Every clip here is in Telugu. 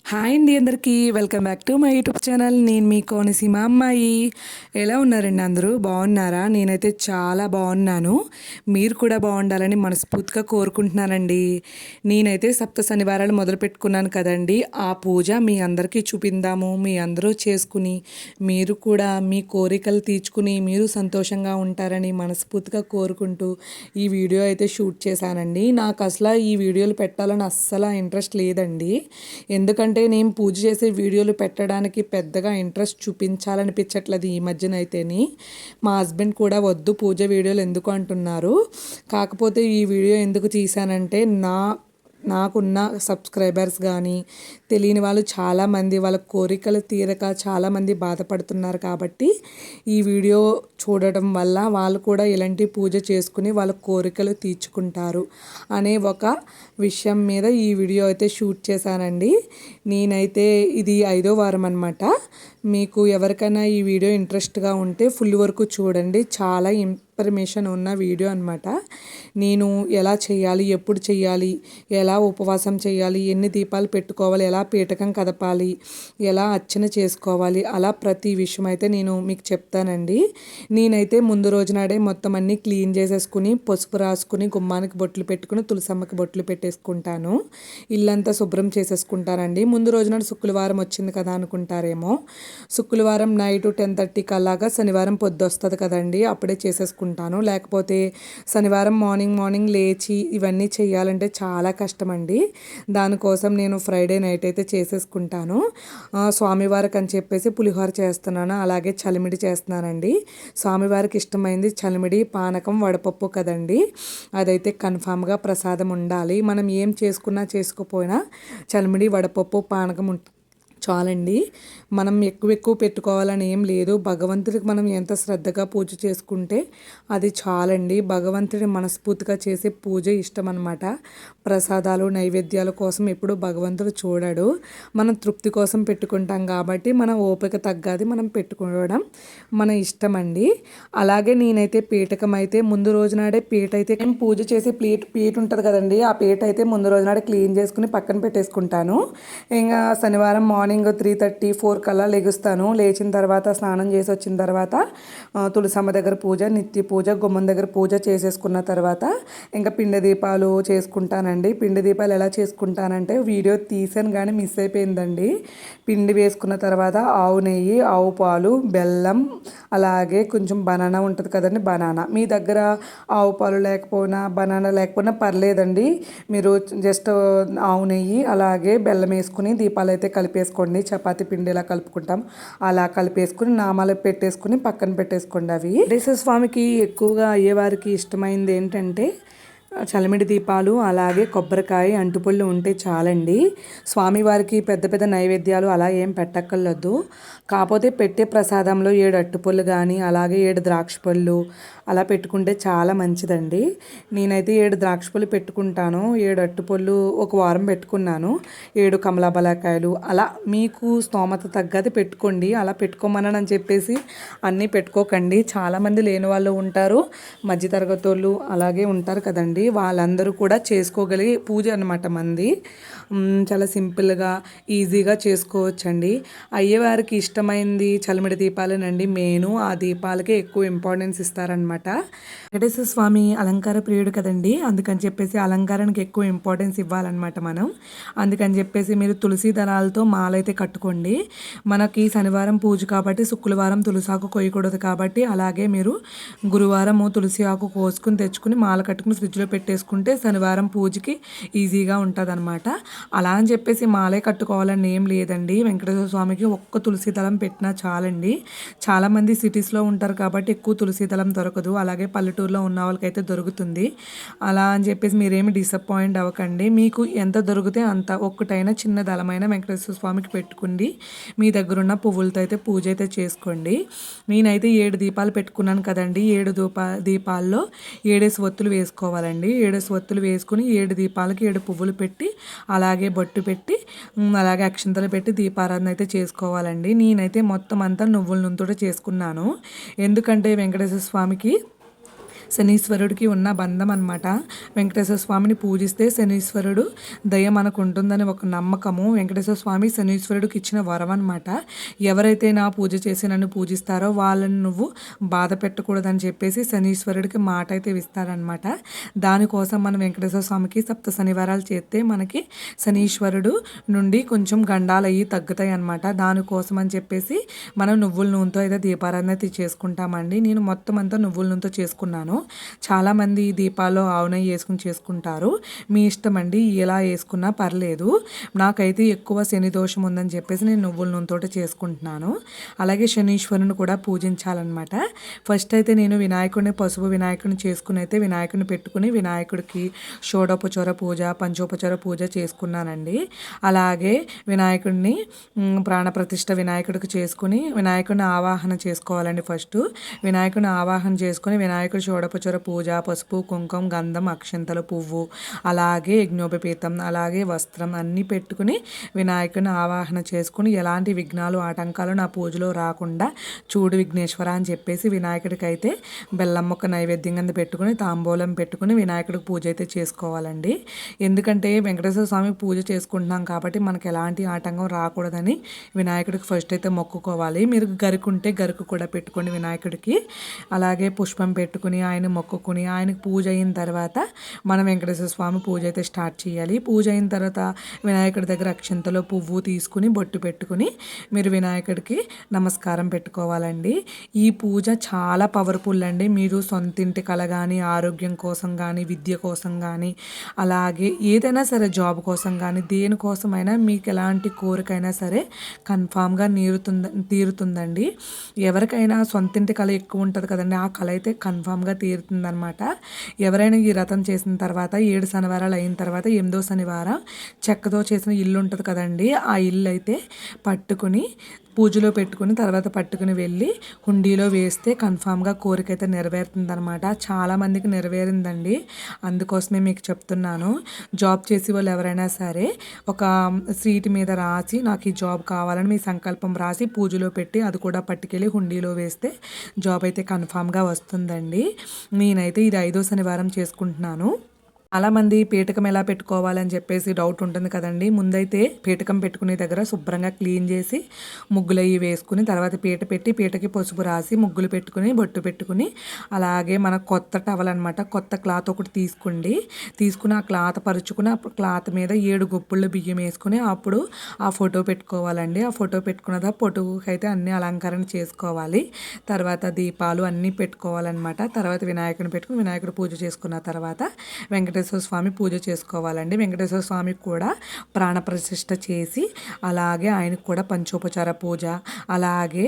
హాయ్ అండి అందరికీ welcome back to my YouTube channel. నేను మీ కోనసీమ అమ్మాయి. ఎలా ఉన్నారండి అందరూ? బాగున్నారా? నేనైతే చాలా బాగున్నాను. మీరు కూడా బాగుండాలని మనస్ఫూర్తిగా కోరుకుంటున్నానండి. నేనైతే సప్త శనివారాలు మొదలు పెట్టుకున్నాను కదండి. ఆ పూజ మీ అందరికీ చూపిందాము, మీ అందరూ చేసుకుని మీరు కూడా మీ కోరికలు తీర్చుకుని మీరు సంతోషంగా ఉంటారని మనస్ఫూర్తిగా కోరుకుంటూ ఈ వీడియో అయితే షూట్ చేశానండి. నాకు అసలు ఈ వీడియోలు పెట్టాలని అస్సలు ఇంట్రెస్ట్ లేదండి. ఎందుకంటే నేను పూజ చేసే వీడియోలు పెట్టడానికి పెద్దగా ఇంట్రెస్ట్ చూపించాలనిపించట్లేదు ఈ మధ్యనైతేని. మా హస్బెండ్ కూడా వద్దు పూజ వీడియోలు ఎందుకు అంటున్నారు. కాకపోతే ఈ వీడియో ఎందుకు తీశానంటే నాకున్న సబ్స్క్రైబర్స్ కానీ తెలియని వాళ్ళు చాలామంది వాళ్ళ కోరికలు తీరక చాలామంది బాధపడుతున్నారు కాబట్టి ఈ వీడియో చూడటం వల్ల వాళ్ళు కూడా ఇలాంటి పూజ చేసుకుని వాళ్ళ కోరికలు తీర్చుకుంటారు అనే ఒక విషయం మీద ఈ వీడియో అయితే షూట్ చేశానండి. నేనైతే ఇది 5వ వారం అనమాట. మీకు ఎవరికైనా ఈ వీడియో ఇంట్రెస్ట్గా ఉంటే ఫుల్ వరకు చూడండి. చాలా ఇన్ఫర్మేషన్ ఉన్న వీడియో అనమాట. నేను ఎలా చేయాలి, ఎప్పుడు చేయాలి, ఎలా ఉపవాసం చేయాలి, ఎన్ని దీపాలు పెట్టుకోవాలి, ఎలా పీఠకం కదపాలి, ఎలా అర్చన చేసుకోవాలి, అలా ప్రతి విషయం అయితే నేను మీకు చెప్తానండి. నేనైతే ముందు రోజు నాడే మొత్తం అన్నీ క్లీన్ చేసేసుకుని పసుపు రాసుకుని గుమ్మానికి బొట్లు పెట్టుకుని తులసమ్మకి బొట్లు పెట్టేసుకుంటాను. ఇల్లంతా శుభ్రం చేసేసుకుంటానండి. ముందు రోజు నాడు శుక్రవారం వచ్చింది కదా అనుకుంటారేమో. శుక్రవారం నైట్ 10:30కి అలాగా శనివారం పొద్దు వస్తుంది కదండి, అప్పుడే చేసేసుకుంటాను. లేకపోతే శనివారం మార్నింగ్ లేచి ఇవన్నీ చేయాలంటే చాలా కష్టం అండి. దానికోసం నేను ఫ్రైడే నైట్ అయితే చేసేసుకుంటాను. స్వామివారికి అని చెప్పేసి పులిహోర చేస్తున్నాను, అలాగే చలిమిడి చేస్తున్నానండి. స్వామివారికి ఇష్టమైంది చలిమిడి, పానకం, వడపప్పు కదండి. అదైతే కన్ఫామ్గా ప్రసాదం ఉండాలి. మనం ఏం చేసుకున్నా చేసుకోపోయినా చలిమిడి, వడపప్పు, పానకం చాలండి. మనం ఎక్కువ పెట్టుకోవాలని ఏం లేదు. భగవంతుడికి మనం ఎంత శ్రద్ధగా పూజ చేసుకుంటే అది చాలండి. భగవంతుడి మనస్ఫూర్తిగా చేసే పూజ ఇష్టం అనమాట. ప్రసాదాలు నైవేద్యాల కోసం ఎప్పుడు భగవంతుడు చూడడు. మనం తృప్తి కోసం పెట్టుకుంటాం కాబట్టి మన ఓపిక తగ్గది మనం పెట్టుకోవడం మన ఇష్టం అండి. అలాగే నేనైతే పీఠకం అయితే ముందు రోజు నాడే పీట అయితే నేను పూజ చేసి పీట ఉంటుంది కదండి, ఆ పీట అయితే ముందు రోజు నాడే క్లీన్ చేసుకుని పక్కన పెట్టేసుకుంటాను. ఇంకా శనివారం మార్నింగ్ 3:30, 4 కల్లా లెగుస్తాను. లేచిన తర్వాత స్నానం చేసి వచ్చిన తర్వాత తులసమ్మ దగ్గర పూజ, నిత్య పూజ, గుమ్మం దగ్గర పూజ చేసేసుకున్న తర్వాత ఇంకా పిండి దీపాలు చేసుకుంటానండి. పిండి దీపాలు ఎలా చేసుకుంటానంటే వీడియో తీసాను కానీ మిస్ అయిపోయిందండి. పిండి వేసుకున్న తర్వాత ఆవు నెయ్యి, ఆవు పాలు, బెల్లం, అలాగే కొంచెం బనానా ఉంటుంది కదండి, బనానా. మీ దగ్గర ఆవు పాలు లేకపోయినా బనానా లేకపోయినా పర్లేదండి. మీరు జస్ట్ ఆవు నెయ్యి అలాగే బెల్లం వేసుకుని దీపాలు అయితే కలిపేసుకోండి. చపాతీ పిండి ఎలా కలుపుకుంటాం అలా కలిపేసుకుని నామాలు పెట్టేసుకుని పక్కన పెట్టేసుకోండి. అవి వెంకటేశ్వర స్వామికి ఎక్కువగా అయ్యేవారికి ఇష్టమైంది ఏంటంటే చలిమిడి దీపాలు, అలాగే కొబ్బరికాయ, అంటుపళ్ళు ఉంటే చాలండి. స్వామివారికి పెద్ద పెద్ద నైవేద్యాలు అలా ఏం పెట్టక్కర్లేదు. కాకపోతే పెట్టే ప్రసాదంలో 7 అట్టుపళ్ళు కానీ అలాగే 7 ద్రాక్ష పళ్ళు అలా పెట్టుకుంటే చాలా మంచిదండి. నేనైతే 7 ద్రాక్ష పళ్ళు పెట్టుకుంటాను. 7 అట్టుపళ్ళు ఒక వారం పెట్టుకున్నాను. 7 కమలాబలాకాయలు అలా మీకు స్తోమత తగ్గది పెట్టుకోండి. అలా పెట్టుకోమని చెప్పేసి అన్నీ పెట్టుకోకండి. చాలామంది లేని వాళ్ళు ఉంటారు, మధ్యతరగతి వాళ్ళు అలాగే ఉంటారు కదండి. వాళ్ళందరూ కూడా చేసుకోగలిగే పూజ అనమాట మంది. చాలా సింపుల్గా ఈజీగా చేసుకోవచ్చండి. అయ్యేవారికి ఇష్టమైంది చలిమిడి దీపాలేనండి మెయిన్. ఆ దీపాలకే ఎక్కువ ఇంపార్టెన్స్ ఇస్తారనమాట. వెంకటేశ్వర స్వామి అలంకార ప్రియుడు కదండి, అందుకని చెప్పేసి అలంకారానికి ఎక్కువ ఇంపార్టెన్స్ ఇవ్వాలన్నమాట మనం. అందుకని చెప్పేసి మీరు తులసి దళాలతో మాలైతే కట్టుకోండి. మనకి శనివారం పూజ కాబట్టి శుక్రవారం తులసాకు కొయ్యకూడదు కాబట్టి అలాగే మీరు గురువారం తులసి ఆకు కోసుకుని తెచ్చుకుని మాల కట్టుకుని ఫ్రిడ్జ్లో పెట్టేసుకుంటే శనివారం పూజకి ఈజీగా ఉంటుంది అనమాట. అలా అని చెప్పేసి మాలే కట్టుకోవాలని ఏం లేదండి. వెంకటేశ్వర స్వామికి ఒక్క తులసి దళం పెట్టినా చాలండి. చాలామంది సిటీస్లో ఉంటారు కాబట్టి ఎక్కువ తులసి దళం దొరకదు, అలాగే పల్లెటూరులో ఉన్న వాళ్ళకైతే దొరుకుతుంది. అలా అని చెప్పేసి మీరేమి డిసప్పాయింట్ అవ్వకండి. మీకు ఎంత దొరికితే అంత ఒక్కటైనా చిన్న దళమైన వెంకటేశ్వర స్వామికి పెట్టుకుండి మీ దగ్గర ఉన్న పువ్వులతో అయితే పూజ అయితే చేసుకోండి. నేనైతే 7 దీపాలు పెట్టుకున్నాను కదండి. 7 దీపాల్లో 7 ఒత్తులు వేసుకోవాలండి. 7 ఒత్తులు వేసుకుని 7 దీపాలకి 7 పువ్వులు పెట్టి అలాగే బొట్టు పెట్టి అలాగే అక్షంతలు పెట్టి దీపారాధన అయితే చేసుకోవాలండి. నేనైతే మొత్తం అంతా నువ్వుల నూనెతో చేసుకున్నాను. ఎందుకంటే వెంకటేశ్వర స్వామికి శనీశ్వరుడికి ఉన్న బంధం అనమాట. వెంకటేశ్వర స్వామిని పూజిస్తే శనీశ్వరుడు దయ మనకు ఉంటుందని ఒక నమ్మకము. వెంకటేశ్వర స్వామి శనీశ్వరుడికి ఇచ్చిన వరం అనమాట. ఎవరైతే నా పూజ చేసి నన్ను పూజిస్తారో వాళ్ళని నువ్వు బాధ పెట్టకూడదని చెప్పేసి శనీశ్వరుడికి మాట అయితే ఇస్తారనమాట. దానికోసం మనం వెంకటేశ్వర స్వామికి సప్త శనివారాలు చేస్తే మనకి శనీశ్వరుడు నుండి కొంచెం గండాలు అయ్యి తగ్గుతాయి అనమాట. దానికోసం అని చెప్పేసి మనం నువ్వుల నూనెతో అయితే దీపారాధన అయితే చేసుకుంటామండి. నేను మొత్తం అంతా నువ్వుల నూనెతో చేసుకున్నాను. చాలామంది దీపాల్లో ఆవు నెయ్యి వేసుకుని చేసుకుంటారు. మీ ఇష్టం అండి, ఎలా వేసుకున్నా పర్లేదు. నాకైతే ఎక్కువ శని దోషం ఉందని చెప్పేసి నేను నువ్వుల నూనెతో చేసుకుంటున్నాను. అలాగే శనీశ్వరుని కూడా పూజించాలన్నమాట. ఫస్ట్ అయితే నేను పసుపు వినాయకుడిని చేసుకుని అయితే వినాయకుడిని పెట్టుకుని వినాయకుడికి షోడోపచార పూజ పంచోపచార పూజ చేసుకున్నానండి. అలాగే వినాయకుడిని ప్రాణప్రతిష్ఠ వినాయకుడికి చేసుకుని వినాయకుడిని ఆవాహన చేసుకోవాలండి. ఫస్ట్ వినాయకుడిని ఆవాహన చేసుకుని వినాయకుడి షోడోపచార పూజ పసుపు కుంకుమ గంధం అక్షంతలు పువ్వు అలాగే యజ్ఞోపపీతం అలాగే వస్త్రం అన్నీ పెట్టుకుని వినాయకుడిని ఆవాహన చేసుకుని ఎలాంటి విఘ్నాలు ఆటంకాలు నా పూజలో రాకుండా చూడు విఘ్నేశ్వర అని చెప్పేసి వినాయకుడికి అయితే బెల్లం మొక్క నైవేద్యం కింద పెట్టుకుని తాంబూలం పెట్టుకుని వినాయకుడికి పూజ అయితే చేసుకోవాలండి. ఎందుకంటే వెంకటేశ్వర స్వామికి పూజ చేసుకుంటున్నాం కాబట్టి మనకి ఎలాంటి ఆటంకం రాకూడదని వినాయకుడికి ఫస్ట్ అయితే మొక్కుకోవాలి. మీరు గరికి ఉంటే గరికి కూడా పెట్టుకోండి వినాయకుడికి. అలాగే పుష్పం పెట్టుకుని ఆయన మొక్కుకుని ఆయనకు పూజ అయిన తర్వాత మనం వెంకటేశ్వర స్వామి పూజ అయితే స్టార్ట్ చేయాలి. పూజ అయిన తర్వాత వినాయకుడి దగ్గర అక్షంతలో పువ్వు తీసుకుని బొట్టు పెట్టుకుని మీరు వినాయకుడికి నమస్కారం పెట్టుకోవాలండి. ఈ పూజ చాలా పవర్ఫుల్ అండి. మీరు సొంతింటి కల కానీ ఆరోగ్యం కోసం కానీ విద్య కోసం కానీ అలాగే ఏదైనా సరే జాబ్ కోసం కానీ దేనికోసమైనా మీకు ఎలాంటి కోరికైనా సరే కన్ఫామ్గా తీరుతుందండి. ఎవరికైనా సొంతింటి కళ ఎక్కువ ఉంటుంది కదండి, ఆ కళ అయితే కన్ఫామ్గా తీరుతుందనమాట. ఎవరైనా ఈ రథం చేసిన తర్వాత 7 శనివారాలు అయిన తర్వాత 8వ శనివారం చెక్కతో చేసిన ఇల్లు ఉంటుంది కదండి, ఆ ఇల్లు అయితే పట్టుకుని పూజలో పెట్టుకుని తర్వాత పట్టుకుని వెళ్ళి హుండీలో వేస్తే కన్ఫామ్గా కోరిక అయితే నెరవేరుతుందనమాట. చాలామందికి నెరవేరిందండి. అందుకోసమే మీకు చెప్తున్నాను. జాబ్ చేసే వాళ్ళు ఎవరైనా సరే ఒక సీట్ మీద రాసి నాకు ఈ జాబ్ కావాలని మీ సంకల్పం రాసి పూజలో పెట్టి అది కూడా పట్టుకెళ్ళి హుండీలో వేస్తే జాబ్ అయితే కన్ఫామ్గా వస్తుందండి. నేనైతే ఇది 5వ శనివారం చేసుకుంటున్నాను. చాలామంది పీఠకం ఎలా పెట్టుకోవాలని చెప్పేసి డౌట్ ఉంటుంది కదండి. ముందైతే పీఠకం పెట్టుకునే దగ్గర శుభ్రంగా క్లీన్ చేసి ముగ్గులు అవి వేసుకుని తర్వాత పీట పెట్టి పీటకి పసుపు రాసి ముగ్గులు పెట్టుకుని బొట్టు పెట్టుకుని అలాగే మన కొత్త టవల్ అనమాట కొత్త క్లాత్ ఒకటి తీసుకుని ఆ క్లాత్ పరుచుకుని ఆ క్లాత్ మీద 7 గుప్పుళ్ళు బియ్యం వేసుకుని అప్పుడు ఆ ఫోటో పెట్టుకోవాలండి. ఆ ఫోటో పెట్టుకున్నదా ఫోటోకి అయితే అన్ని అలంకరణ చేసుకోవాలి. తర్వాత దీపాలు అన్నీ పెట్టుకోవాలన్నమాట. తర్వాత వినాయకుని పెట్టుకుని వినాయకుడు పూజ చేసుకున్న తర్వాత వెంకటేశ్వర స్వామి పూజ చేసుకోవాలండి. వెంకటేశ్వర స్వామికి కూడా ప్రాణప్రతిష్ఠ చేసి అలాగే ఆయనకు కూడా పంచోపచార పూజ అలాగే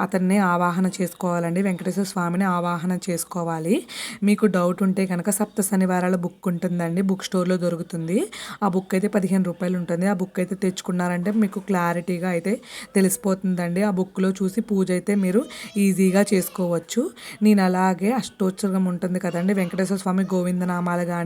అతన్ని ఆవాహన చేసుకోవాలండి. వెంకటేశ్వర స్వామిని ఆవాహన చేసుకోవాలి. మీకు డౌట్ ఉంటే కనుక సప్త శనివారాల బుక్ ఉంటుందండి, బుక్ స్టోర్లో దొరుకుతుంది. ఆ బుక్ అయితే 15 రూపాయలు ఉంటుంది. ఆ బుక్ అయితే తెచ్చుకున్నారంటే మీకు క్లారిటీగా అయితే తెలిసిపోతుందండి. ఆ బుక్లో చూసి పూజ అయితే మీరు ఈజీగా చేసుకోవచ్చు. నేను అలాగే అష్టోత్తరం ఉంటుంది కదండి, వెంకటేశ్వర స్వామి గోవిందనామాలు కానీ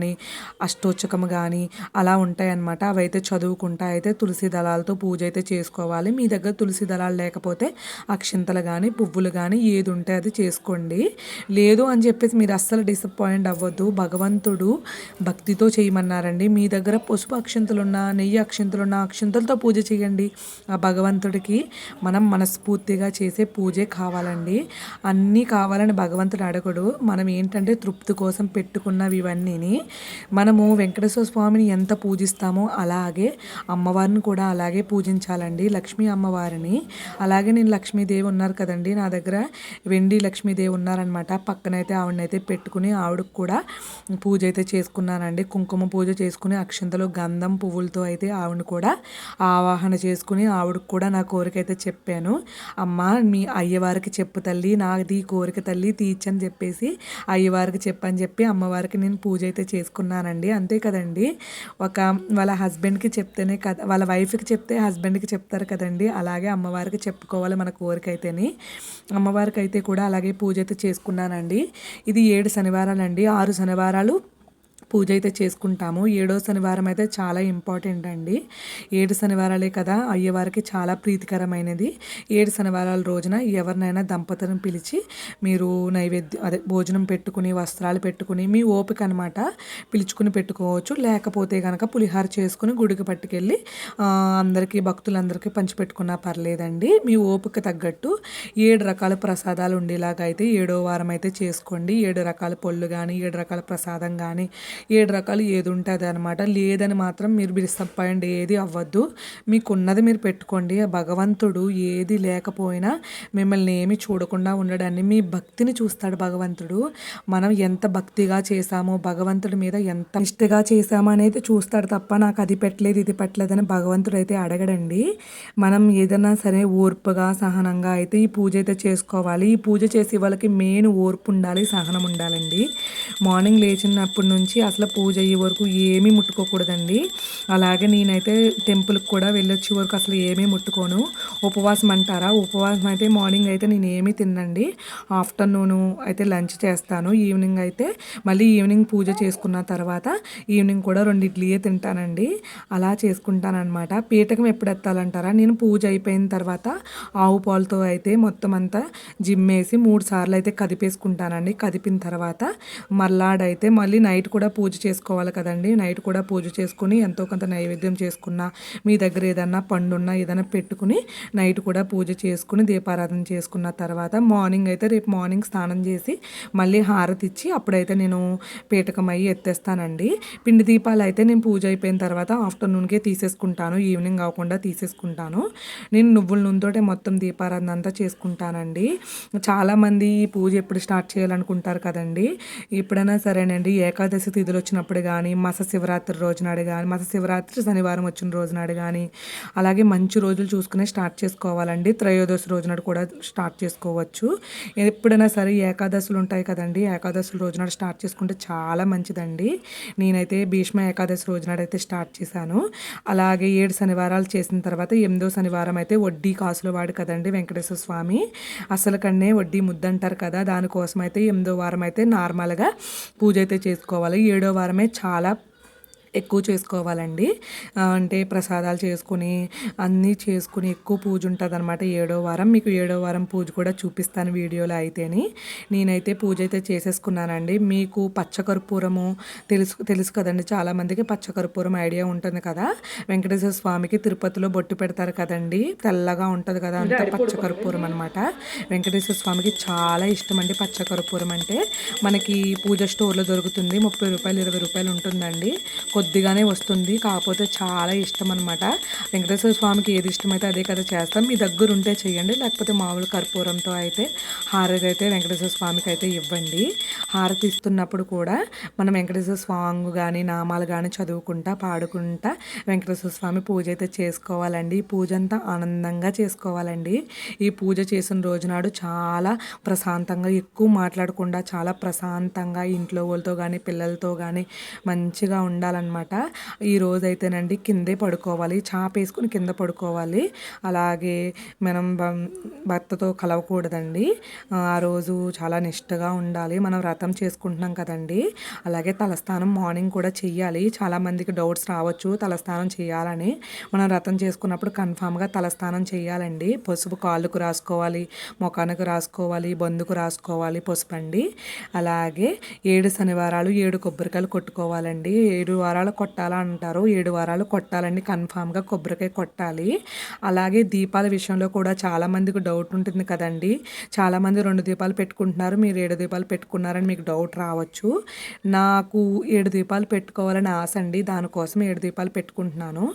అష్టోచ్చకము కానీ అలా ఉంటాయన్నమాట. అవైతే చదువుకుంటా అయితే తులసి దళాలతో పూజ అయితే చేసుకోవాలి. మీ దగ్గర తులసి దళాలు లేకపోతే అక్షింతలు కానీ పువ్వులు కానీ ఏది ఉంటే అది చేసుకోండి. లేదు అని చెప్పేసి మీరు అస్సలు డిసప్పాయింట్ అవ్వద్దు. భగవంతుడు భక్తితో చేయమన్నారండి. మీ దగ్గర పసుపు అక్షింతలున్నా నెయ్యి అక్షింతలున్నా అక్షింతలతో పూజ చేయండి. ఆ భగవంతుడికి మనం మనస్ఫూర్తిగా చేసే పూజే కావాలండి. అన్నీ కావాలని భగవంతుడు అడగడు. మనం ఏంటంటే తృప్తి కోసం పెట్టుకున్నవి ఇవన్నీ. మనము వెంకటేశ్వర స్వామిని ఎంత పూజిస్తామో అలాగే అమ్మవారిని కూడా అలాగే పూజించాలండి. లక్ష్మీ అమ్మవారిని అలాగే నేను లక్ష్మీదేవి ఉన్నారు కదండి, నా దగ్గర వెండి లక్ష్మీదేవి ఉన్నారనమాట. పక్కనైతే ఆవిడనైతే పెట్టుకుని ఆవిడకు కూడా పూజ అయితే చేసుకున్నానండి. కుంకుమ పూజ చేసుకుని అక్షంతలు గంధం పువ్వులతో అయితే ఆవిడని కూడా ఆవాహన చేసుకుని ఆవిడకు కూడా నా కోరిక అయితే చెప్పాను. అమ్మ మీ అయ్యవారికి చెప్పు తల్లి, నాది కోరిక తల్లి తీర్చని చెప్పేసి అయ్యవారికి చెప్పని చెప్పి అమ్మవారికి నేను పూజ అయితే చేసుకున్నానండి. అంతే కదండి, వాళ్ళ హస్బెండ్కి చెప్తేనే కదా, వాళ్ళ వైఫ్కి చెప్తే హస్బెండ్కి చెప్తారు కదండి, అలాగే అమ్మవారికి చెప్పుకోవాలి మన కోరిక అయితేని. అమ్మవారికి అయితే కూడా అలాగే పూజ అయితే చేసుకున్నానండి. ఇది 7 శనివారాలండి. 6 శనివారాలు పూజ అయితే చేసుకుంటాము. ఏడో శనివారం అయితే చాలా ఇంపార్టెంట్ అండి. 7 శనివారాలే కదా అయ్యవారికి చాలా ప్రీతికరమైనది. 7 శనివారాల రోజున ఎవరినైనా దంపతులను పిలిచి మీరు నైవేద్యం అదే భోజనం పెట్టుకుని, వస్త్రాలు పెట్టుకుని, మీ ఓపిక అనమాట పిలుచుకుని పెట్టుకోవచ్చు. లేకపోతే కనుక పులిహార చేసుకుని గుడికి పట్టుకెళ్ళి అందరికీ భక్తులందరికీ పంచిపెట్టుకున్నా పర్లేదండి. మీ ఓపిక తగ్గట్టు 7 రకాల ప్రసాదాలు ఉండేలాగా అయితే 7వ వారం అయితే చేసుకోండి. 7 రకాల పళ్ళు కానీ, 7 రకాల ప్రసాదం కానీ, 7 రకాలు ఏది ఉంటుంది అనమాట. లేదని మాత్రం మీరు డిసప్పాయింట్ ఏది అవ్వద్దు. మీకున్నది మీరు పెట్టుకోండి. భగవంతుడు ఏది లేకపోయినా మిమ్మల్ని ఏమి చూడకుండా ఉండడాన్ని, మీ భక్తిని చూస్తాడు భగవంతుడు. మనం ఎంత భక్తిగా చేశామో, భగవంతుడి మీద ఎంత నిష్ఠగా చేశామో అనేది చూస్తాడు తప్ప నాకు అది పెట్టలేదు ఇది పెట్టలేదని భగవంతుడు అయితే అడగడండి. మనం ఏదైనా సరే ఓర్పుగా సహనంగా అయితే ఈ పూజ అయితే చేసుకోవాలి. ఈ పూజ చేసే వాళ్ళకి మెయిన్ ఓర్పు ఉండాలి, సహనం ఉండాలండి. మార్నింగ్ లేచినప్పటి నుంచి అసలు పూజ అయ్యే వరకు ఏమీ ముట్టుకోకూడదండి. అలాగే నేనైతే టెంపుల్కి కూడా వెళ్ళొచ్చే వరకు అసలు ఏమీ ముట్టుకోను. ఉపవాసం అంటారా, ఉపవాసం అయితే మార్నింగ్ అయితే నేను ఏమీ తినండి. ఆఫ్టర్నూను అయితే లంచ్ చేస్తాను. ఈవినింగ్ అయితే మళ్ళీ ఈవినింగ్ పూజ చేసుకున్న తర్వాత ఈవినింగ్ కూడా 2 ఇడ్లీయే తింటానండి. అలా చేసుకుంటానమాట. పీఠకం ఎప్పుడు ఎత్తాలంటారా, నేను పూజ అయిపోయిన తర్వాత ఆవు పాలతో అయితే మొత్తం అంతా జిమ్మేసి 3 సార్లు అయితే కదిపేసుకుంటానండి. కదిపిన తర్వాత మర్లాడైతే మళ్ళీ నైట్ కూడా పూజ చేసుకోవాలి కదండి. నైట్ కూడా పూజ చేసుకుని ఎంతో కొంత నైవేద్యం చేసుకున్న, మీ దగ్గర ఏదన్నా పండున్నా ఏదైనా పెట్టుకుని నైట్ కూడా పూజ చేసుకుని దీపారాధన చేసుకున్న తర్వాత మార్నింగ్ అయితే రేపు మార్నింగ్ స్నానం చేసి మళ్ళీ హారతి ఇచ్చి అప్పుడైతే నేను పీఠకం అయ్యి ఎత్తేస్తానండి. పిండి దీపాలు అయితే నేను పూజ అయిపోయిన తర్వాత ఆఫ్టర్నూన్కే తీసేసుకుంటాను. ఈవినింగ్ అవ్వకుండా తీసేసుకుంటాను. నేను నువ్వుల నూనెతోటే మొత్తం దీపారాధన అంతా చేసుకుంటానండి. చాలామంది ఈ పూజ ఎప్పుడు స్టార్ట్ చేయాలనుకుంటారు కదండి. ఎప్పుడైనా సరేనండి, ఏకాదశి తిథులు వచ్చినప్పుడు కానీ, మస శివరాత్రి రోజునాడు కానీ, మస శివరాత్రి శనివారం వచ్చిన రోజునాడు కానీ, అలాగే మంచి రోజులు చూసుకునే స్టార్ట్ చేసుకోవాలండి. త్రయోదశి రోజునాడు కూడా స్టార్ట్ చేసుకోవచ్చు. ఎప్పుడైనా సరే ఏకాదశులు ఉంటాయి కదండి, ఏకాదశుల రోజునాడు స్టార్ట్ చేసుకుంటే చాలా మంచిదండి. నేనైతే భీష్మ ఏకాదశి రోజునాడు అయితే స్టార్ట్ చేశాను. అలాగే 7 శనివారాలు చేసిన తర్వాత 8వ శనివారం అయితే వడ్డీ కాసులు వాడు కదండి వెంకటేశ్వర స్వామి. అసలు కన్నే వడ్డీ ముద్ద అంటారు కదా, దానికోసం అయితే 8వ వారం అయితే నార్మల్గా పూజ అయితే చేసుకోవాలి. 7వ వారమే చాలా ఎక్కువ చేసుకోవాలండి. అంటే ప్రసాదాలు చేసుకుని అన్నీ చేసుకుని ఎక్కువ పూజ ఉంటుంది అనమాట 7వ వారం. మీకు 7వ వారం పూజ కూడా చూపిస్తాను వీడియోలో అయితేని. నేనైతే పూజ అయితే చేసేసుకున్నానండి. మీకు పచ్చకర్పూరము తెలుసు కదండి, చాలామందికి పచ్చకర్పూరం ఐడియా ఉంటుంది కదా. వెంకటేశ్వర స్వామికి తిరుపతిలో బొట్టు పెడతారు కదండి, తెల్లగా ఉంటుంది కదా, అంతా పచ్చకర్పూరం అనమాట. వెంకటేశ్వర స్వామికి చాలా ఇష్టం అండి పచ్చకర్పూరం అంటే. మనకి పూజ స్టోర్లో దొరుకుతుంది, 30 రూపాయలు 20 రూపాయలు ఉంటుందండి. కొద్దిగానే వస్తుంది, కాకపోతే చాలా ఇష్టం అనమాట. వెంకటేశ్వర స్వామికి ఏది ఇష్టమైతే అదే కదా చేస్తాం. మీ దగ్గర ఉంటే చేయండి, లేకపోతే మామూలు కర్పూరంతో అయితే హారతి అయితే వెంకటేశ్వర స్వామికి అయితే ఇవ్వండి. హారతి ఇస్తున్నప్పుడు కూడా మనం వెంకటేశ్వర స్వామి కానీ నామాలు కానీ చదువుకుంటా పాడుకుంటా వెంకటేశ్వర స్వామి పూజ అయితే చేసుకోవాలండి. ఈ పూజ అంతా ఆనందంగా చేసుకోవాలండి. ఈ పూజ చేసిన రోజునాడు చాలా ప్రశాంతంగా, ఎక్కువ మాట్లాడకుండా చాలా ప్రశాంతంగా ఇంట్లో వాళ్ళతో కానీ పిల్లలతో కానీ మంచిగా ఉండాలన్నమాట. ఈ రోజు అయితేనండి కిందే పడుకోవాలి, చాప వేసుకుని కింద పడుకోవాలి. అలాగే మనం భర్తతో కలవకూడదండి. ఆ రోజు చాలా నిష్ఠగా ఉండాలి. మనం వ్రతం చేసుకుంటున్నాం కదండి. అలాగే తలస్నానం మార్నింగ్ కూడా చెయ్యాలి. చాలామందికి డౌట్స్ రావచ్చు తలస్నానం చేయాలని. మనం వ్రతం చేసుకున్నప్పుడు కన్ఫామ్గా తలస్నానం చేయాలండి. పసుపు కాళ్ళకు రాసుకోవాలి, ముఖానికి రాసుకోవాలి, బొందుకు రాసుకోవాలి పసుపు అండి. అలాగే 7 శనివారాలు 7 కొబ్బరికాయలు కొట్టుకోవాలండి. 7 వారాలు కొట్టాలా అంటారు, 7 వారాలు కొట్టాలండి, కన్ఫామ్గా కొబ్బరికాయ కొట్టాలి. అలాగే దీపాల విషయంలో కూడా చాలామందికి డౌట్ ఉంటుంది కదండి. చాలామంది 2 దీపాలు పెట్టుకుంటున్నారు, మీరు 7 దీపాలు పెట్టుకున్నారని మీకు డౌట్ రావచ్చు. నాకు 7 దీపాలు పెట్టుకోవాలని ఆశ అండి, దానికోసం 7 దీపాలు పెట్టుకుంటున్నాను.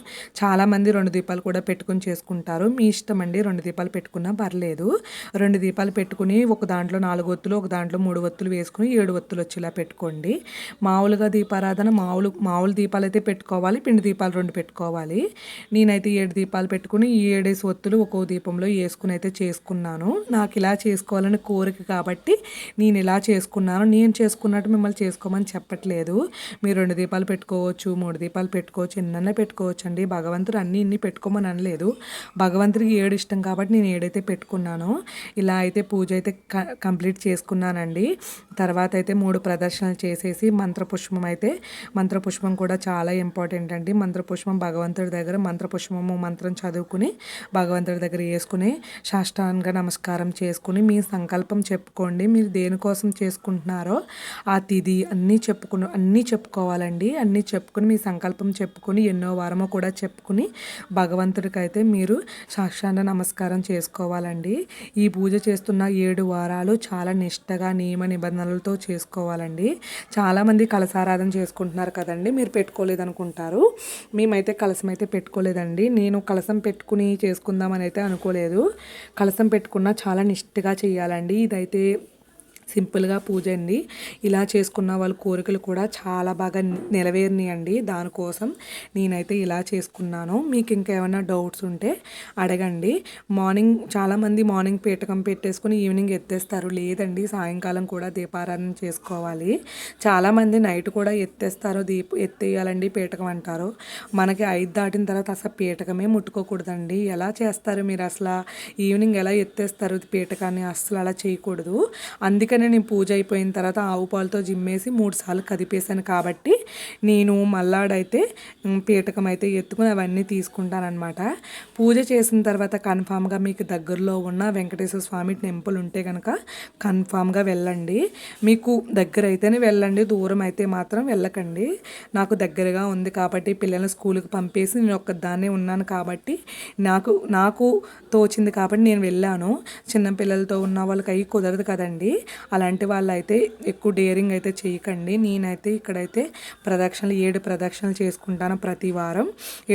చాలామంది 2 దీపాలు కూడా పెట్టుకుని చేసుకుంటారు. మీ ఇష్టం అండి, 2 దీపాలు పెట్టుకున్నా పర్లేదు. 2 దీపాలు పెట్టుకుని ఒక దాంట్లో 4 ఒత్తులు, ఒక దాంట్లో 3 ఒత్తులు వేసుకుని 7 ఒత్తులు వచ్చేలా పెట్టుకోండి. మామూలుగా దీపారాధన మామూలు దీపాలు అయితే పెట్టుకోవాలి, పిండి దీపాలు 2 పెట్టుకోవాలి. నేనైతే 7 దీపాలు పెట్టుకుని ఈ 7 ఒత్తులు ఒక్కో దీపంలో వేసుకుని అయితే చేసుకున్నాను. నాకు ఇలా చేసుకోవాలని కోరిక కాబట్టి నేను ఇలా చేసుకున్నాను. నేను చేసుకున్నట్టు మిమ్మల్ని చేసుకోమని చెప్పట్లేదు. మీరు 2 దీపాలు పెట్టుకోవచ్చు, 3 దీపాలు పెట్టుకోవచ్చు, ఎన్నైనా పెట్టుకోవచ్చు అండి. భగవంతుడు ఇన్ని పెట్టుకోమని అనలేదు. భగవంతుడికి 7 ఇష్టం కాబట్టి నేను 7 అయితే పెట్టుకున్నాను. ఇలా అయితే పూజ అయితే కంప్లీట్ చేసుకున్నానండి. తర్వాత అయితే 3 ప్రదర్శనలు చేసేసి మంత్రపుష్పం కూడా చాలా ఇంపార్టెంట్ అండి. మంత్రపుష్పం భగవంతుడి దగ్గర మంత్రం చదువుకుని భగవంతుడి దగ్గర వేసుకుని సాష్టాంగ నమస్కారం చేసుకుని మీ సంకల్పం చెప్పుకోండి. మీరు దేనికోసం చేసుకుంటున్నారో ఆ తిథి అన్నీ చెప్పుకోవాలండి. అన్నీ చెప్పుకుని మీ సంకల్పం చెప్పుకొని ఎన్నో వారమో కూడా చెప్పుకుని భగవంతుడికి అయితే మీరు సాష్టాంగ నమస్కారం చేసుకోవాలండి. ఈ పూజ చేస్తున్న 7 వారాలు చాలా నిష్టగా నియమ నిబంధనలతో చేసుకోవాలండి. చాలామంది కలశారాధన చేసుకుంటున్నారు కదండి, మీరు పెట్టుకోలేదనుకుంటారు. మేమైతే కలశం అయితే పెట్టుకోలేదండి. నేను కలశం పెట్టుకుని చేసుకుందామని అయితే అనుకోలేదు. కలశం పెట్టుకున్నా చాలా నిష్టగా చేయాలండి. ఇదైతే సింపుల్గా పూజ అండి. ఇలా చేసుకున్న వాళ్ళ కోరికలు కూడా చాలా బాగా నెరవేరినాయండి. దానికోసం నేనైతే ఇలా చేసుకున్నాను. మీకు ఇంకేమైనా డౌట్స్ ఉంటే అడగండి. చాలామంది మార్నింగ్ పీటకం పెట్టేసుకుని ఈవినింగ్ ఎత్తేస్తారు. లేదండి, సాయంకాలం కూడా దీపారాధన చేసుకోవాలి. చాలామంది నైట్ కూడా ఎత్తేస్తారు. ఎత్తేయాలండి పీటకం అంటారు. మనకి 5 దాటిన తర్వాత అసలు పీటకమే ముట్టుకోకూడదండి. ఎలా చేస్తారు మీరు? అసలు ఈవినింగ్ ఎలా ఎత్తేస్తారు పీటకాన్ని? అసలు అలా చేయకూడదు. అందుకని నేను పూజ అయిపోయిన తర్వాత ఆవు పాలతో జిమ్మేసి 3 సార్లు కదిపేశాను కాబట్టి నేను మల్లాడైతే పీటకం అయితే ఎత్తుకుని అవన్నీ తీసుకుంటానమాట. పూజ చేసిన తర్వాత కన్ఫామ్గా మీకు దగ్గరలో ఉన్న వెంకటేశ్వర స్వామి టెంపుల్ ఉంటే కనుక కన్ఫామ్గా వెళ్ళండి. మీకు దగ్గర అయితేనే వెళ్ళండి, దూరం అయితే మాత్రం వెళ్ళకండి. నాకు దగ్గరగా ఉంది కాబట్టి పిల్లల్ని స్కూల్కి పంపేసి నేను ఒక్కదాన్నే ఉన్నాను కాబట్టి నాకు తోచింది కాబట్టి నేను వెళ్ళాను. చిన్న పిల్లలతో ఉన్న వాళ్ళకి అవి కుదరదు కదండి. అలాంటి వాళ్ళు అయితే ఎక్కువ డేరింగ్ అయితే చేయకండి. నేనైతే ఇక్కడైతే 7 ప్రదక్షిణలు చేసుకుంటాను ప్రతి వారం.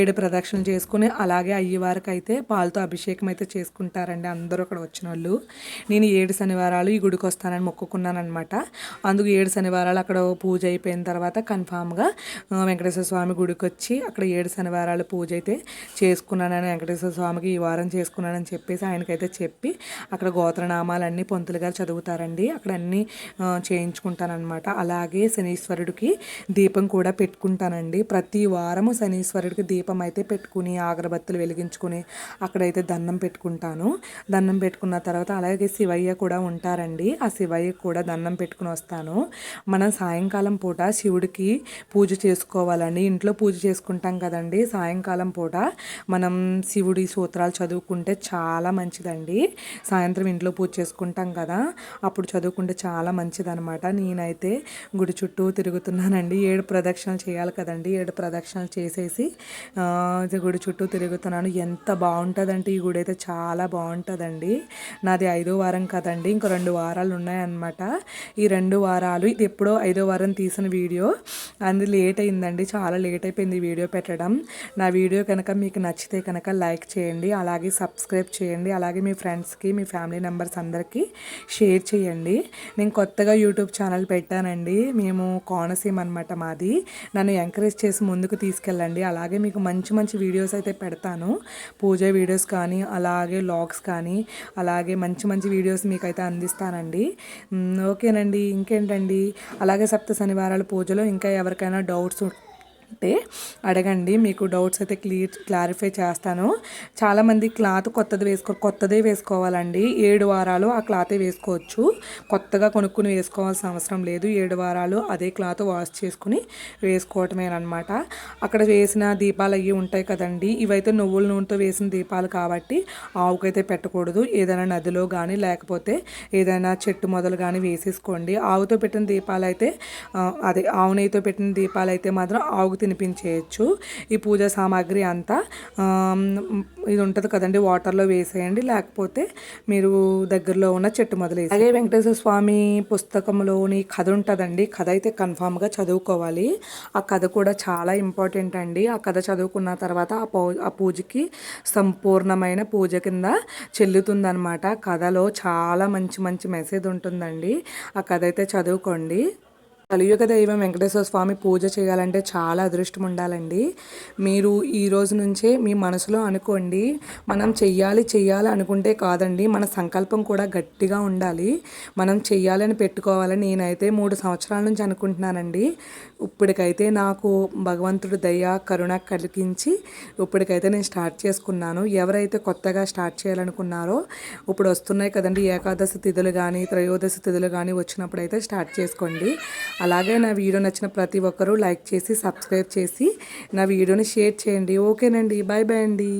7 ప్రదక్షిణలు చేసుకుని అలాగే అయ్యేవారికి అయితే పాలతో అభిషేకం అయితే చేసుకుంటారండి అందరూ అక్కడ వచ్చిన వాళ్ళు. నేను 7 శనివారాలు ఈ గుడికి వస్తానని మొక్కుకున్నాను అనమాట. అందుకు 7 శనివారాలు అక్కడ పూజ అయిపోయిన తర్వాత కన్ఫామ్గా వెంకటేశ్వర స్వామి గుడికి వచ్చి అక్కడ 7 శనివారాలు పూజ అయితే చేసుకున్నానని, వెంకటేశ్వర స్వామికి ఈ వారం చేసుకున్నానని చెప్పేసి ఆయనకైతే చెప్పి అక్కడ గోత్రనామాలన్నీ పంతులు గారు చదువుతారండి. అక్కడ అన్నీ చేయించుకుంటానమాట. అలాగే శనీశ్వరుడికి దీపం కూడా పెట్టుకుంటానండి. ప్రతి వారము శనీశ్వరుడికి దీపం అయితే పెట్టుకుని అగరబత్తులు వెలిగించుకుని అక్కడైతే దండం పెట్టుకుంటాను. దండం పెట్టుకున్న తర్వాత అలాగే శివయ్య కూడా ఉంటారండి. ఆ శివయ్య కూడా దండం పెట్టుకుని వస్తాను. మనం సాయంకాలం పూట శివుడికి పూజ చేసుకోవాలండి. ఇంట్లో పూజ చేసుకుంటాం కదండి. సాయంకాలం పూట మనం శివుడి సూత్రాలు చదువుకుంటే చాలా మంచిదండి. సాయంత్రం ఇంట్లో పూజ చేసుకుంటాం కదా, అప్పుడు చదువుకుంటే చాలా మంచిదనమాట. నేనైతే గుడి చుట్టూ తిరుగుతున్నానండి. 7 ప్రదక్షిణలు చేయాలి కదండి. 7 ప్రదక్షిణలు చేసేసి గుడి చుట్టూ తిరుగుతున్నాను. ఎంత బాగుంటుందంటే ఈ గుడి అయితే చాలా బాగుంటుందండి. నాది 5వ వారం కదండి, ఇంకో 2 వారాలు ఉన్నాయన్నమాట. ఈ 2 వారాలు ఇది ఎప్పుడో 5వ వారం తీసిన వీడియో, లేట్ అయిందండి, చాలా లేట్ అయిపోయింది ఈ వీడియో పెట్టడం. నా వీడియో కనుక మీకు నచ్చితే కనుక లైక్ చేయండి, అలాగే సబ్స్క్రైబ్ చేయండి, అలాగే మీ ఫ్రెండ్స్కి మీ ఫ్యామిలీ మెంబర్స్ అందరికీ షేర్ చేయండి. నేను కొత్తగా యూట్యూబ్ ఛానల్ పెట్టానండి. మేము కోనసీమ అనమాట మాది. నన్ను ఎంకరేజ్ చేసి ముందుకు తీసుకెళ్ళండి. అలాగే మీకు మంచి మంచి వీడియోస్ అయితే పెడతాను. పూజ వీడియోస్ కానీ అలాగే వ్లాగ్స్ కానీ అలాగే మంచి మంచి వీడియోస్ మీకైతే అందిస్తానండి. ఓకేనండి. ఇంకేంటండి, అలాగే సప్త శనివారాల పూజలో ఇంకా ఎవరికైనా డౌట్స్ అంటే అడగండి, మీకు డౌట్స్ అయితే క్లారిఫై చేస్తాను. చాలామంది క్లాత్ కొత్తదే వేసుకోవాలండి. 7 వారాలు ఆ క్లాతే వేసుకోవచ్చు. కొత్తగా కొనుక్కుని వేసుకోవాల్సిన అవసరం లేదు. 7 వారాలు అదే క్లాత్ వాష్ చేసుకుని వేసుకోవటమేనమాట. అక్కడ వేసిన దీపాలు అవి ఉంటాయి కదండి, ఇవైతే నువ్వుల నూనెతో వేసిన దీపాలు కాబట్టి ఆవుకైతే పెట్టకూడదు. ఏదైనా నదిలో కానీ లేకపోతే ఏదైనా చెట్టు మొదలు కానీ వేసేసుకోండి. ఆవుతో పెట్టిన దీపాలు అయితే ఆవు నెయ్యితో పెట్టిన దీపాలు అయితే మాత్రం ఆవుకు తినిపించేయచ్చు. ఈ పూజా సామాగ్రి అంతా ఇది ఉంటుంది కదండి, వాటర్లో వేసేయండి. లేకపోతే మీరు దగ్గరలో ఉన్న చెట్టు మొదలు అదే వెంకటేశ్వర స్వామి పుస్తకంలోని కథ ఉంటుందండి. కథ అయితే కన్ఫామ్గా చదువుకోవాలి. ఆ కథ కూడా చాలా ఇంపార్టెంట్ అండి. ఆ కథ చదువుకున్న తర్వాత ఆ పూజకి సంపూర్ణమైన పూజ కింద చెల్లుతుందనమాట. కథలో చాలా మంచి మంచి మెసేజ్ ఉంటుందండి. ఆ కథ అయితే చదువుకోండి. కలియుగ దైవం వెంకటేశ్వర స్వామి పూజ చేయాలంటే చాలా అదృష్టం ఉండాలండి. మీరు ఈ రోజు నుంచే మీ మనసులో అనుకోండి. మనం చెయ్యాలి అనుకుంటే కాదండి, మన సంకల్పం కూడా గట్టిగా ఉండాలి. మనం చెయ్యాలని పెట్టుకోవాలని నేనైతే 3 సంవత్సరాల నుంచి అనుకుంటున్నానండి. ఇప్పటికైతే నాకు భగవంతుడు దయ కరుణ కలిగించి ఇప్పటికైతే నేను స్టార్ట్ చేసుకున్నాను. ఎవరైతే కొత్తగా స్టార్ట్ చేయాలనుకున్నారో ఇప్పుడు వస్తున్నాయి కదండి ఏకాదశి తిథులు కానీ త్రయోదశి తిథులు కానీ వచ్చినప్పుడు అయితే స్టార్ట్ చేసుకోండి. అలాగే నా వీడియో నచ్చిన ప్రతి ఒక్కరూ లైక్ చేసి సబ్స్క్రైబ్ చేసి నా వీడియోని షేర్ చేయండి. ఓకేనండి, బాయ్ బాయ్ అండి.